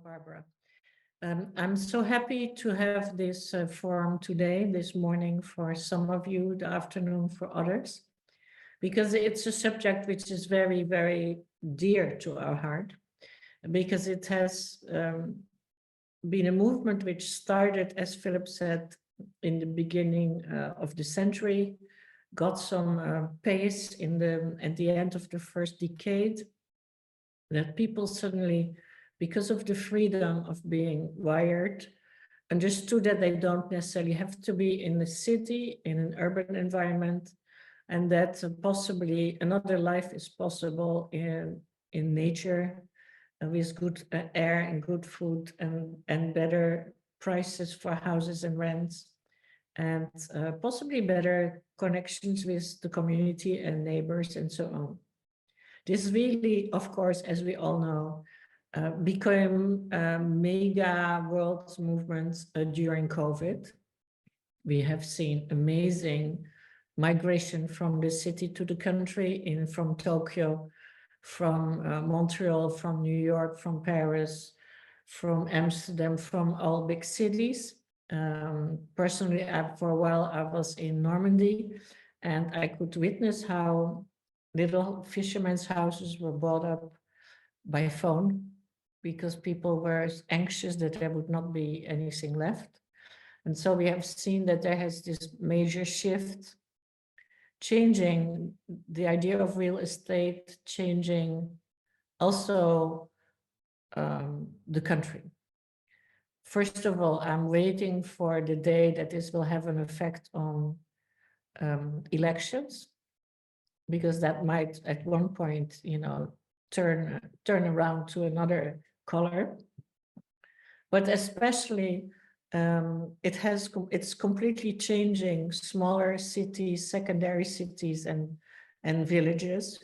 Barbara. I'm so happy to have this forum today, this morning for some of you, the afternoon for others, because it's a subject which is very, very dear to our heart, because it has been a movement which started, as Philip said, in the beginning of the century, got some pace at the end of the first decade, that people suddenly, because of the freedom of being wired, understood that they don't necessarily have to be in the city, in an urban environment, and that possibly another life is possible in nature with good air and good food and better prices for houses and rents, and possibly better connections with the community and neighbors and so on. This really, of course, as we all know, became a mega world movement during COVID. We have seen amazing migration from the city to the country, from Tokyo, from Montreal, from New York, from Paris, from Amsterdam, from all big cities. Personally, for a while, I was in Normandy, and I could witness how little fishermen's houses were bought up by phone because people were anxious that there would not be anything left. And so we have seen that there has this major shift, changing the idea of real estate, changing also the country. First of all, I'm waiting for the day that this will have an effect on elections, because that might at one point, turn around to another color. But especially it's completely changing smaller cities, secondary cities and villages,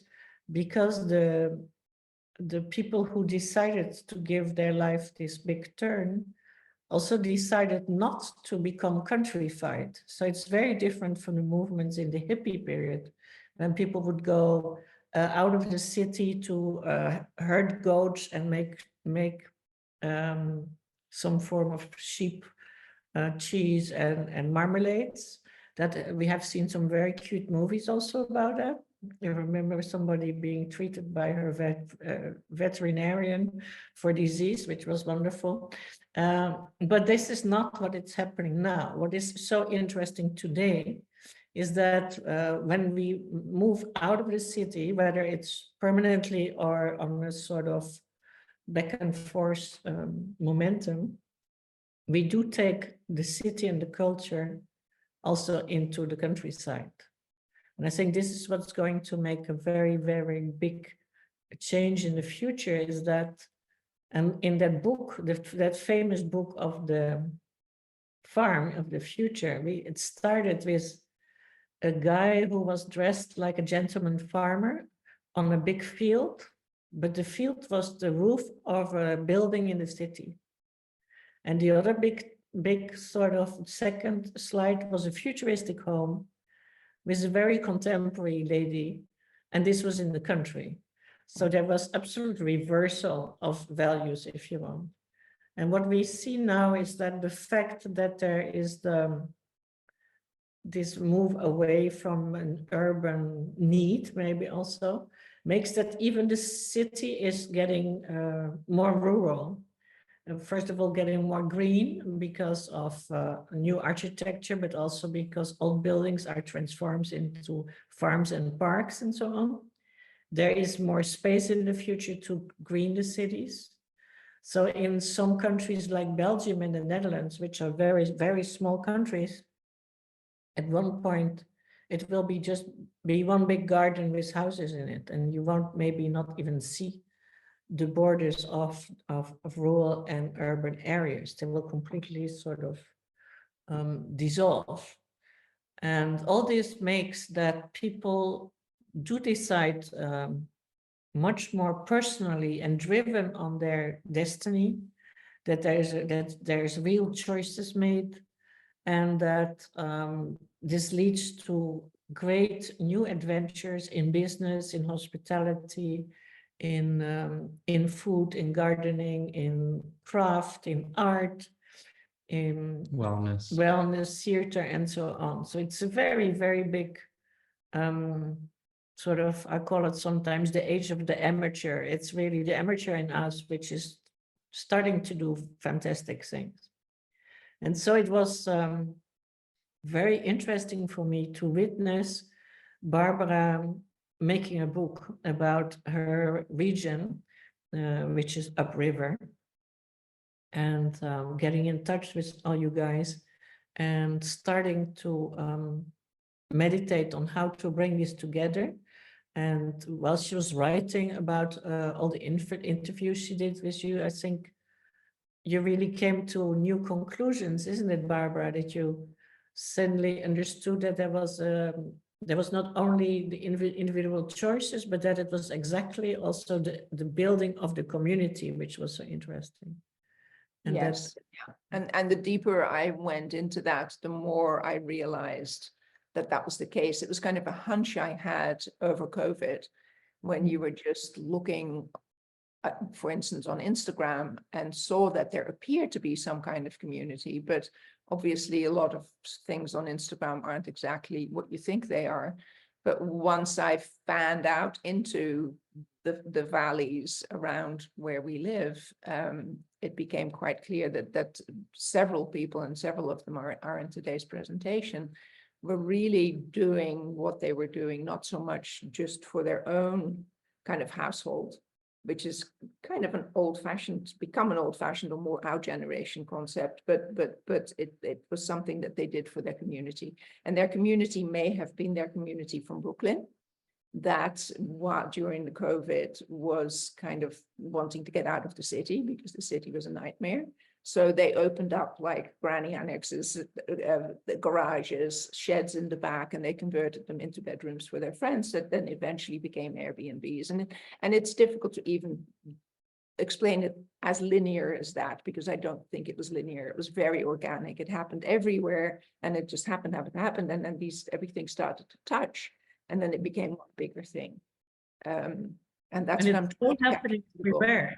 because the people who decided to give their life this big turn also decided not to become countrified. So it's very different from the movements in the hippie period, when people would go out of the city to herd goats and make some form of sheep cheese and marmalades. That we have seen some very cute movies also about that. I remember somebody being treated by her veterinarian for disease, which was wonderful. But this is not what is happening now. What is so interesting today is that when we move out of the city, whether it's permanently or on a sort of back and forth momentum, we do take the city and the culture also into the countryside. And I think this is what's going to make a very, very big change in the future, is that, and in that book, that famous book of the farm of the future, it started with a guy who was dressed like a gentleman farmer on a big field, but the field was the roof of a building in the city. And the other big sort of second slide was a futuristic home with a very contemporary lady, and this was in the country. So there was absolute reversal of values, if you want. And what we see now is that the fact that there is this move away from an urban need, maybe also, makes that even the city is getting more rural. First of all, getting more green because of new architecture, but also because old buildings are transformed into farms and parks and so on. There is more space in the future to green the cities. So in some countries like Belgium and the Netherlands, which are very, very small countries, at one point, it will be one big garden with houses in it, and you won't maybe not even see the borders of rural and urban areas. They will completely sort of dissolve. And all this makes that people do decide much more personally and driven on their destiny, that there's real choices made, and that this leads to great new adventures in business, in hospitality, in food, in gardening, in craft, in art, in wellness, theater, and so on. So it's a very, very big sort of, I call it sometimes the age of the amateur. It's really the amateur in us, which is starting to do fantastic things. And so it was very interesting for me to witness Barbara making a book about her region, which is Upriver, and getting in touch with all you guys and starting to meditate on how to bring this together. And while she was writing about all the interviews she did with you, I think you really came to new conclusions, isn't it, Barbara, that you suddenly understood that there was not only the individual choices, but that it was exactly also the building of the community, which was so interesting. And yes, and the deeper I went into that, the more I realized that that was the case. It was kind of a hunch I had over COVID when you were just looking at, for instance, on Instagram, and saw that there appeared to be some kind of community, but obviously a lot of things on Instagram aren't exactly what you think they are. But once I fanned out into the valleys around where we live, it became quite clear that several people, and several of them are in today's presentation, were really doing what they were doing, not so much just for their own kind of household, which is kind of an old-fashioned, become an old-fashioned or more our generation concept, but it was something that they did for their community. And their community may have been their community from Brooklyn, that what during the COVID was kind of wanting to get out of the city because the city was a nightmare. So they opened up like granny annexes, the garages, sheds in the back, and they converted them into bedrooms for their friends that then eventually became Airbnbs. And it's difficult to even explain it as linear as that, because I don't think it was linear. It was very organic. It happened everywhere, and it just happened, and then everything started to touch, and then it became one bigger thing. And that's what I'm still happening everywhere.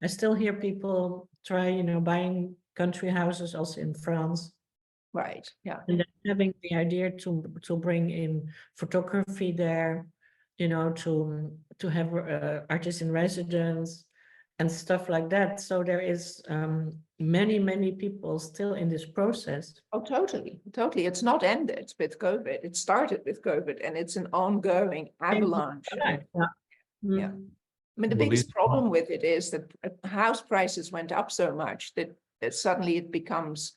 I still hear people try, buying country houses also in France. Right. Yeah. And then having the idea to bring in photography there, to have artists in residence and stuff like that. So there is many people still in this process. Oh, totally. It's not ended with COVID. It started with COVID, and it's an ongoing avalanche. Yeah. I mean, the biggest problem with it is that house prices went up so much that suddenly it becomes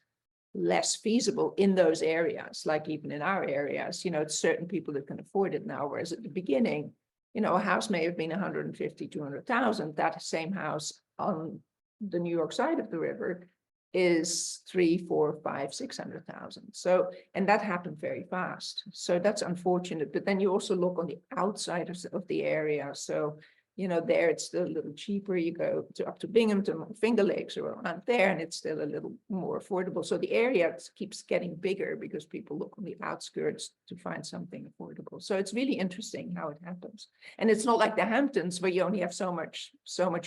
less feasible in those areas, like even in our areas, it's certain people that can afford it now, whereas at the beginning, a house may have been 150, 200,000. That same house on the New York side of the river is 300, 400, 500, 600,000. So, and that happened very fast. So that's unfortunate. But then you also look on the outside of the area. So, there it's still a little cheaper. You go up to Binghamton, Finger Lakes, or around there, and it's still a little more affordable. So the area keeps getting bigger because people look on the outskirts to find something affordable. So it's really interesting how it happens. And it's not like the Hamptons where you only have so much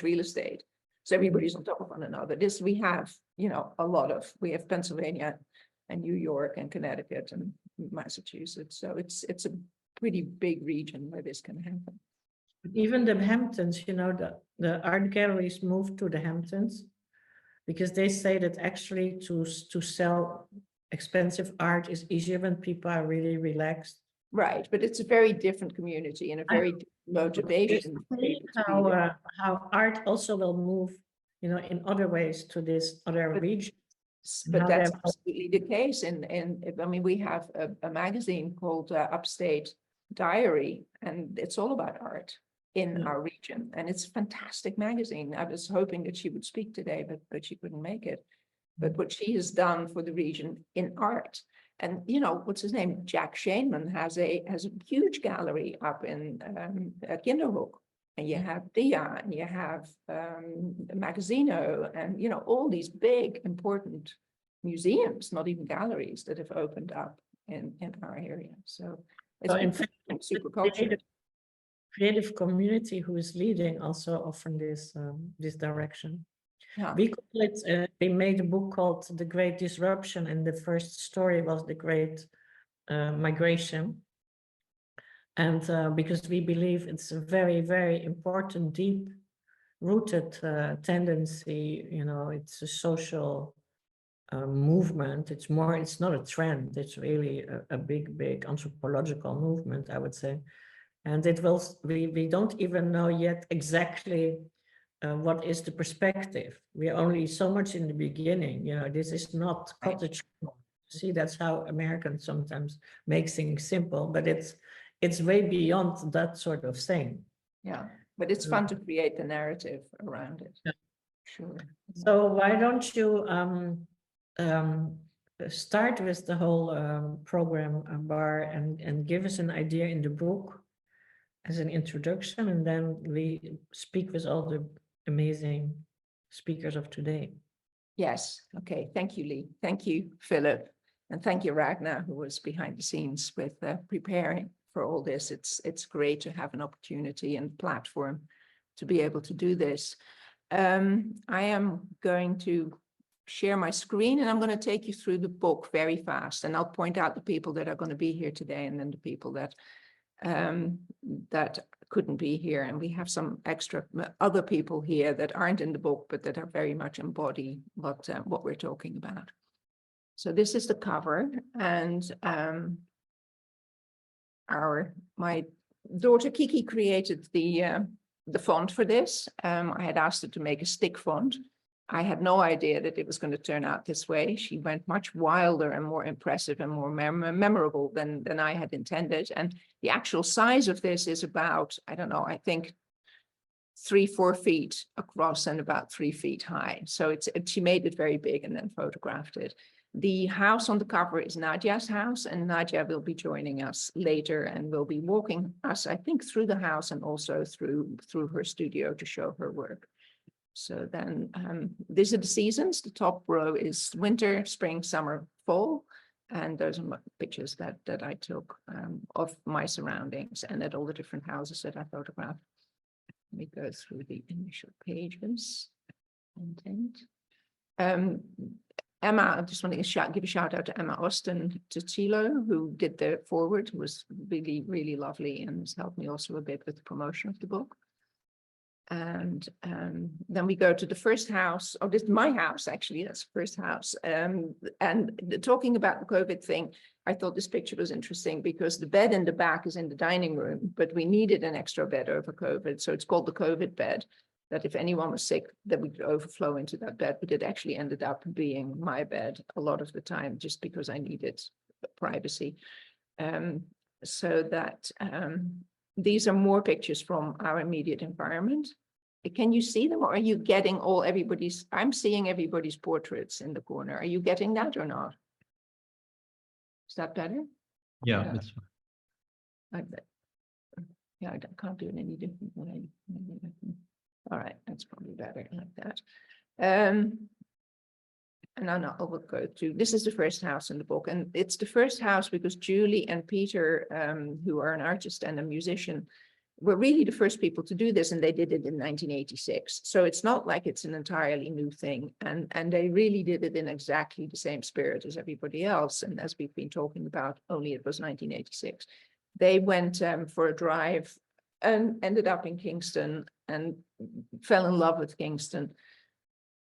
real estate. So everybody's on top of one another. We have, we have Pennsylvania and New York and Connecticut and Massachusetts. So it's a pretty big region where this can happen. Even the Hamptons, the art galleries moved to the Hamptons because they say that actually to sell expensive art is easier when people are really relaxed. Right, but it's a very different community and a very different motivation. How art also will move, in other ways to this other region. But that's absolutely the case. We have a magazine called Upstate Diary, and it's all about art in our region. And it's a fantastic magazine. I was hoping that she would speak today, but she couldn't make it. But what she has done for the region in art, and what's his name? Jack Shainman has a huge gallery up in Kinderhook, and you have Dia, and you have Magazino, and all these big important museums, not even galleries, that have opened up in our area. So it's super cultural. creative community who is leading also often this direction. Yeah. We call it, they made a book called The Great Disruption, and the first story was The Great Migration. And because we believe it's a very, very important, deep rooted tendency, you know, it's a social movement. It's not a trend. It's really a big, big anthropological movement, I would say. And it will, we don't even know yet exactly what is the perspective. We are only so much in the beginning, you know, this is not cottage. See, that's how Americans sometimes make things simple, but it's way beyond that sort of thing. Yeah, but it's fun to create the narrative around it. Yeah. Sure. So why don't you start with the whole program, Bar, and give us an idea in the book as an introduction, and then we speak with all the amazing speakers of today. Yes. Okay. Thank you, Lee. Thank you, Philip. And thank you, Ragnar, who was behind the scenes with preparing for all this. It's great to have an opportunity and platform to be able to do this. I am going to share my screen, and I'm going to take you through the book very fast. And I'll point out the people that are going to be here today, and then the people that that couldn't be here. And we have some extra other people here that aren't in the book, but that are very much embody what we're talking about. So this is the cover, and my daughter Kiki created the font for this. I had asked her to make a stick font. I had no idea that it was going to turn out this way. She went much wilder and more impressive and more memorable than I had intended. And the actual size of this is about, I don't know, I think 3-4 feet across and about 3 feet high. So she made it very big and then photographed it. The house on the cover is Nadia's house, and Nadia will be joining us later and will be walking us, I think, through the house and also through her studio to show her work. So then these are the seasons. The top row is winter, spring, summer, fall. And those are pictures that I took of my surroundings and at all the different houses that I photographed. Let me go through the initial pages. Content. Emma, I just want to give a shout out to Emma Austin Tilo, who did the foreword, who was really, really lovely and has helped me also a bit with the promotion of the book. And then we go to the first house. Oh, this is my house, actually. That's the first house. And talking about the COVID thing, I thought this picture was interesting because the bed in the back is in the dining room, but we needed an extra bed over COVID. So it's called the COVID bed, that if anyone was sick, that we could overflow into that bed. But it actually ended up being my bed a lot of the time, just because I needed privacy. So that these are more pictures from our immediate environment. Can you see them, or are you getting everybody's? I'm seeing everybody's portraits in the corner. Are you getting that or not? Is that better? Yeah, that's fine. Yeah, I can't do it any different way. All right, that's probably better like that. And I will go to, this is the first house in the book, and it's the first house because Julie and Peter, who are an artist and a musician, were really the first people to do this, and they did it in 1986. So it's not like it's an entirely new thing, and they really did it in exactly the same spirit as everybody else. And as we've been talking about, only it was 1986. They went for a drive and ended up in Kingston and fell in love with Kingston.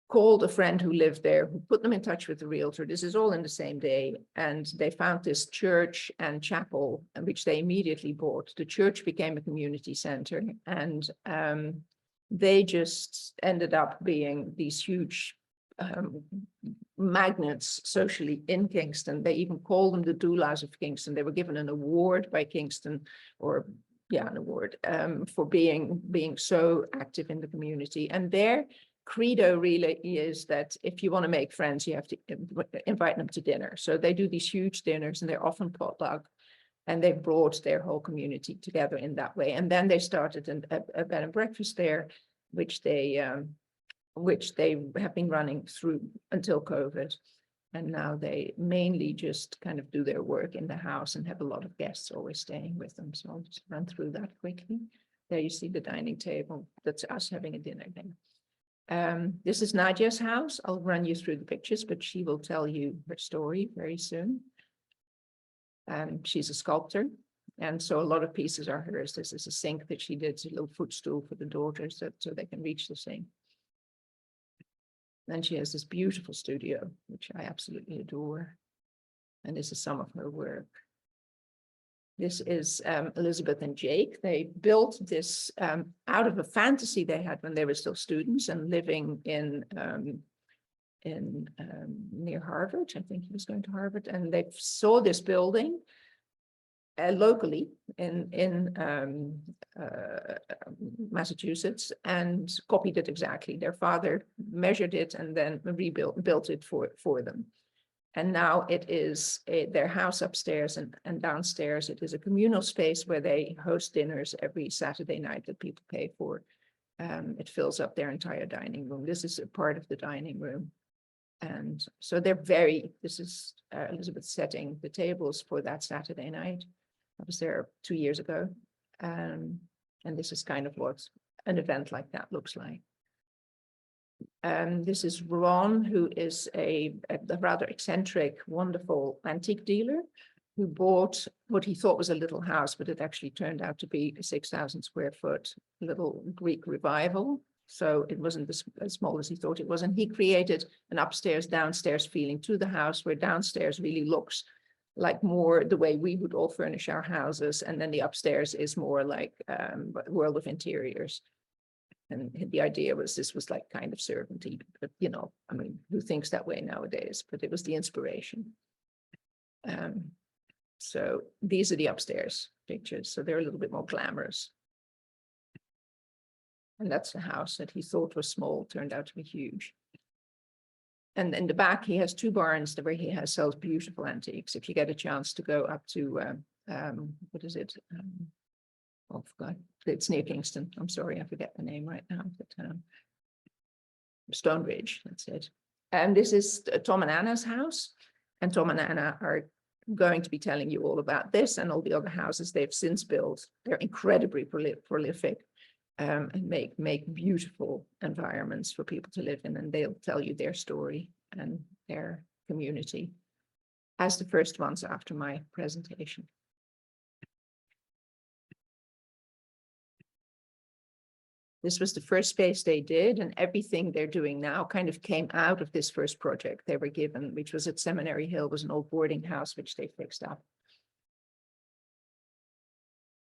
Called a friend who lived there, who put them in touch with the realtor. This is all in the same day. And they found this church and chapel, which they immediately bought. The church became a community center. And they just ended up being these huge magnets socially in Kingston. They even called them the doulas of Kingston. They were given an award by Kingston, an award for being so active in the community. And their credo really is that if you want to make friends, you have to invite them to dinner. So they do these huge dinners, and they're often potluck, and they brought their whole community together in that way. And then they started a bed and breakfast there, which they have been running through until COVID. And now they mainly just kind of do their work in the house and have a lot of guests always staying with them. So I'll just run through that quickly. There you see the dining table. That's us having a dinner there. This is Nadia's house. I'll run you through the pictures, but she will tell you her story very soon. She's a sculptor, and so a lot of pieces are hers. This is a sink that she did, it's a little footstool for the daughters so they can reach the sink. Then she has this beautiful studio, which I absolutely adore. And this is some of her work. This is Elizabeth and Jake. They built this out of a fantasy they had when they were still students and living in near Harvard. I think he was going to Harvard, and they saw this building locally in Massachusetts and copied it exactly. Their father measured it and then built it for them. And now it is their house upstairs and downstairs. It is a communal space where they host dinners every Saturday night that people pay for. It fills up their entire dining room. This is a part of the dining room. And so this is Elizabeth setting the tables for that Saturday night. I was there 2 years ago. And this is kind of what an event like that looks like. This is Ron, who is a rather eccentric, wonderful antique dealer who bought what he thought was a little house, but it actually turned out to be a 6,000 square foot little Greek revival. So it wasn't as small as he thought it was. And he created an upstairs, downstairs feeling to the house, where downstairs really looks like more the way we would all furnish our houses. And then the upstairs is more like World of Interiors. And the idea was this was like kind of servanty, but I mean, who thinks that way nowadays? But it was the inspiration. So these are the upstairs pictures. So they're a little bit more glamorous. And that's the house that he thought was small, turned out to be huge. And in the back, he has 2 barns where he sells beautiful antiques. If you get a chance to go up to, what is it? Oh, God, it's near Kingston. I'm sorry, I forget the name right now. But, Stonebridge, that's it. And this is Tom and Anna's house. And Tom and Anna are going to be telling you all about this and all the other houses they've since built. They're incredibly prolific and make beautiful environments for people to live in. And they'll tell you their story and their community as the first ones after my presentation. This was the first space they did, and everything they're doing now kind of came out of this first project they were given, which was at Seminary Hill, was an old boarding house, which they fixed up.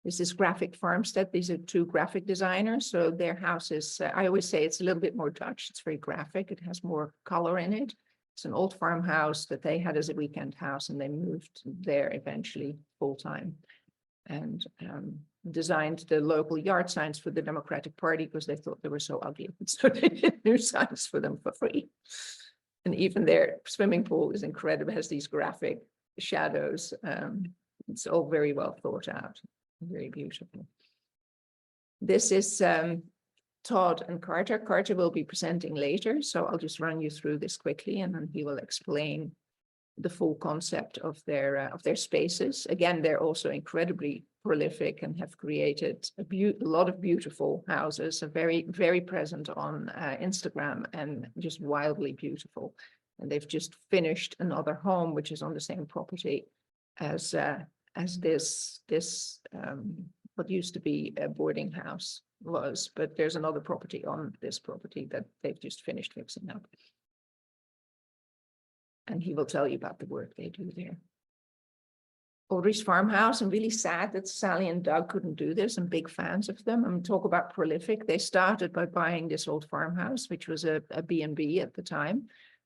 This is Graphic Farmstead. These are 2 graphic designers. So their house is, I always say it's a little bit more Dutch. It's very graphic. It has more color in it. It's an old farmhouse that they had as a weekend house, and they moved there eventually full time. And designed the local yard signs for the Democratic Party because they thought they were so ugly. So they did new signs for them for free. And even their swimming pool is incredible, it has these graphic shadows. It's all very well thought out, very beautiful. This is Todd and Carter. Carter will be presenting later, so I'll just run you through this quickly, and then he will explain the full concept of their spaces. Again, they're also incredibly prolific and have created a lot of beautiful houses, are very, very present on Instagram and just wildly beautiful. And they've just finished another home, which is on the same property as this what used to be a boarding house was, but there's another property on this property that they've just finished fixing up. And he will tell you about the work they do there. Audrey's farmhouse. I'm really sad that Sally and Doug couldn't do this. I'm big fans of them. I'm talk about prolific. They started by buying this old farmhouse, which was a B&B at the time.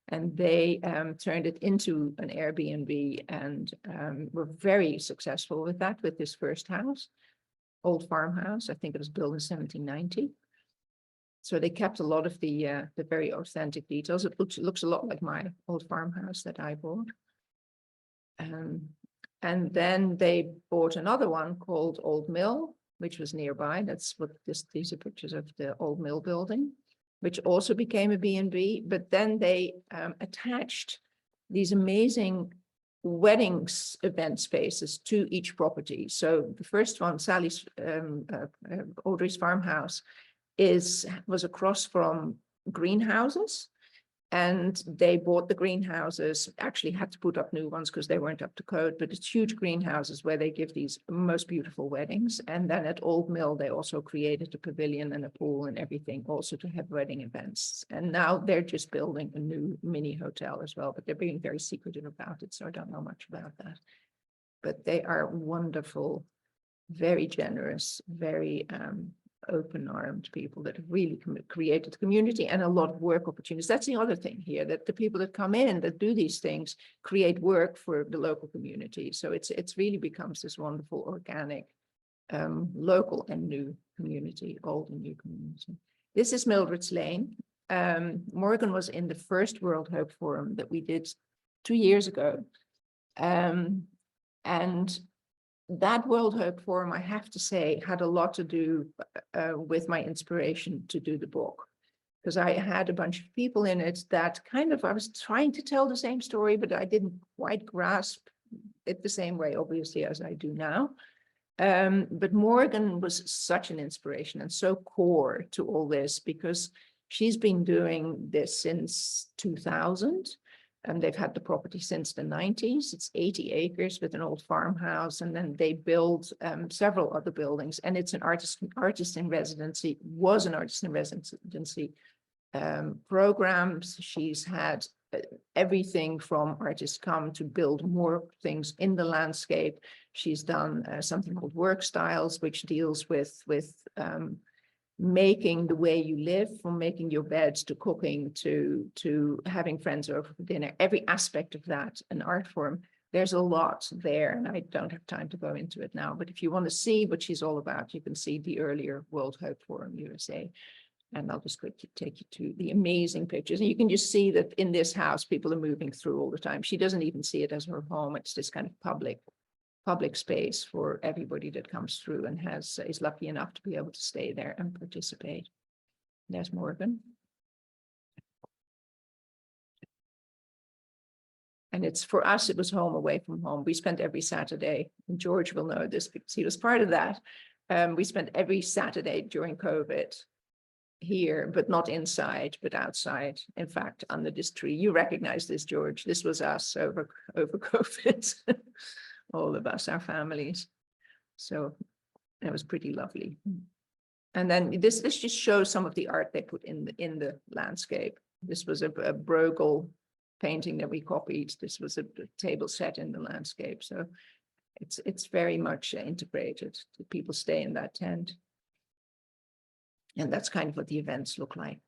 And they turned it into an Airbnb and were very successful with that, with this first house, old farmhouse. I think it was built in 1790. So they kept a lot of the very authentic details. It looks a lot like my old farmhouse that I bought. And then they bought another one called Old Mill, which was nearby. That's what these are pictures of the Old Mill building, which also became a B&B. But then they attached these amazing weddings event spaces to each property. So the first one, Sally's Audrey's farmhouse, was across from greenhouses. And they bought the greenhouses, actually had to put up new ones because they weren't up to code, but it's huge greenhouses where they give these most beautiful weddings. And then at Old Mill, they also created a pavilion and a pool and everything also to have wedding events. And now they're just building a new mini hotel as well, but they're being very secretive about it. So I don't know much about that. But they are wonderful, very generous, very open-armed people that have really created community and a lot of work opportunities. That's the other thing here, that the people that come in that do these things create work for the local community. So it's really becomes this wonderful organic local and new community, old and new community. This is Mildred's Lane. Morgan was in the first World Hope Forum that we did 2 years ago. And that World Hope Forum, I have to say, had a lot to do with my inspiration to do the book, because I had a bunch of people in it that kind of, I was trying to tell the same story, but I didn't quite grasp it the same way, obviously, as I do now. But Morgan was such an inspiration and so core to all this, because she's been doing this since 2000. And they've had the property since the 90s. It's 80 acres with an old farmhouse. And then they build several other buildings. And it's an artist in residency, was an artist in residency programs. She's had everything from artists come to build more things in the landscape. She's done something called Work Styles, which deals with making the way you live, from making your beds to cooking to having friends over for dinner, every aspect of that, an art form. There's a lot there, and I don't have time to go into it now. But if you want to see what she's all about, you can see the earlier World Hope Forum USA. And I'll just quickly take you to the amazing pictures. And you can just see that in this house, people are moving through all the time. She doesn't even see it as her home. It's this kind of public space for everybody that comes through and is lucky enough to be able to stay there and participate. There's Morgan. And it's, for us, it was home away from home. We spent every Saturday, and George will know this because he was part of that. We spent every Saturday during COVID here, but not inside, but outside. In fact, under this tree. You recognize this, George. This was us over COVID. All of us, our families. So it was pretty lovely. And then this just shows some of the art they put in the landscape. This was a Bruegel painting that we copied. This was a table set in the landscape. So it's very much integrated. People stay in that tent. And that's kind of what the events look like.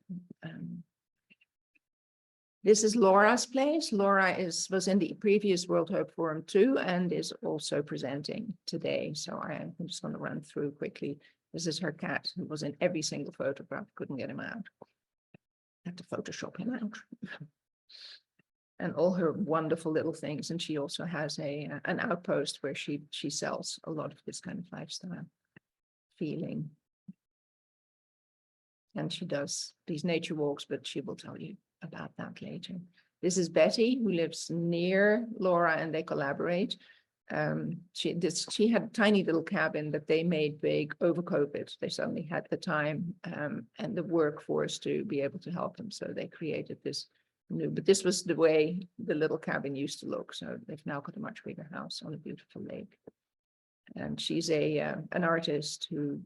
This is Laura's place. Laura was in the previous World Hope Forum too, and is also presenting today. So I'm just going to run through quickly. This is her cat, who was in every single photograph, couldn't get him out. Had to Photoshop him out. And all her wonderful little things. And she also has an outpost where she sells a lot of this kind of lifestyle feeling. And she does these nature walks, but she will tell you about that later. This is Betty, who lives near Laura, and they collaborate. She had a tiny little cabin that they made big over COVID. They suddenly had the time and the workforce to be able to help them. So they created this new, but this was the way the little cabin used to look. So they've now got a much bigger house on a beautiful lake. And she's an artist who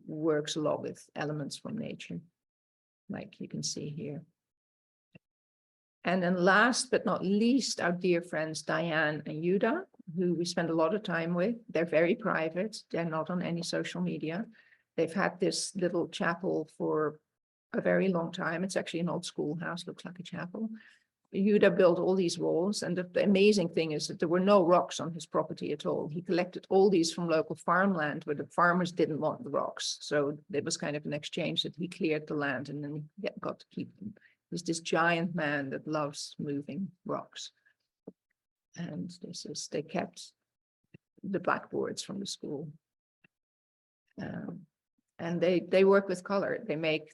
works a lot with elements from nature, like you can see here. And then last but not least, our dear friends, Diane and Yuda, who we spend a lot of time with. They're very private. They're not on any social media. They've had this little chapel for a very long time. It's actually an old schoolhouse, looks like a chapel. Yuda built all these walls, and the amazing thing is that there were no rocks on his property at all. He collected all these from local farmland where the farmers didn't want the rocks. So there was kind of an exchange that he cleared the land and then he got to keep them. He's this giant man that loves moving rocks. And they kept the blackboards from the school. And they work with color. They make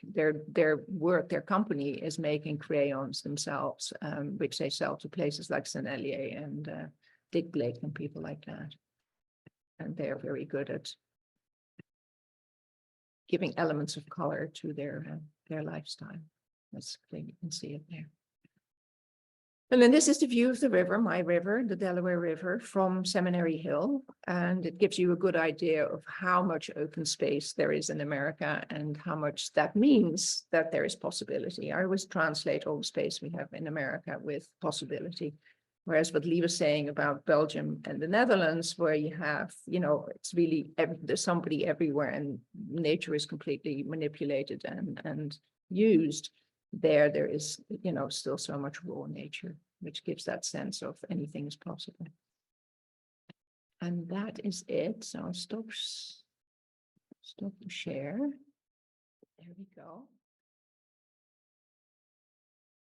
their work, their company is making crayons themselves, which they sell to places like Sennelier and Dick Blake and people like that. And they're very good at giving elements of color to their lifestyle. That's, you can see it there. And then this is the view of the river, my river, the Delaware River, from Seminary Hill. And it gives you a good idea of how much open space there is in America and how much that means that there is possibility. I always translate all the space we have in America with possibility. Whereas what Lee was saying about Belgium and the Netherlands, where you have, you know, it's really, there's somebody everywhere and nature is completely manipulated and used. There is, you know, still so much raw nature, which gives that sense of anything is possible. And that is it. So stop the share. There we go.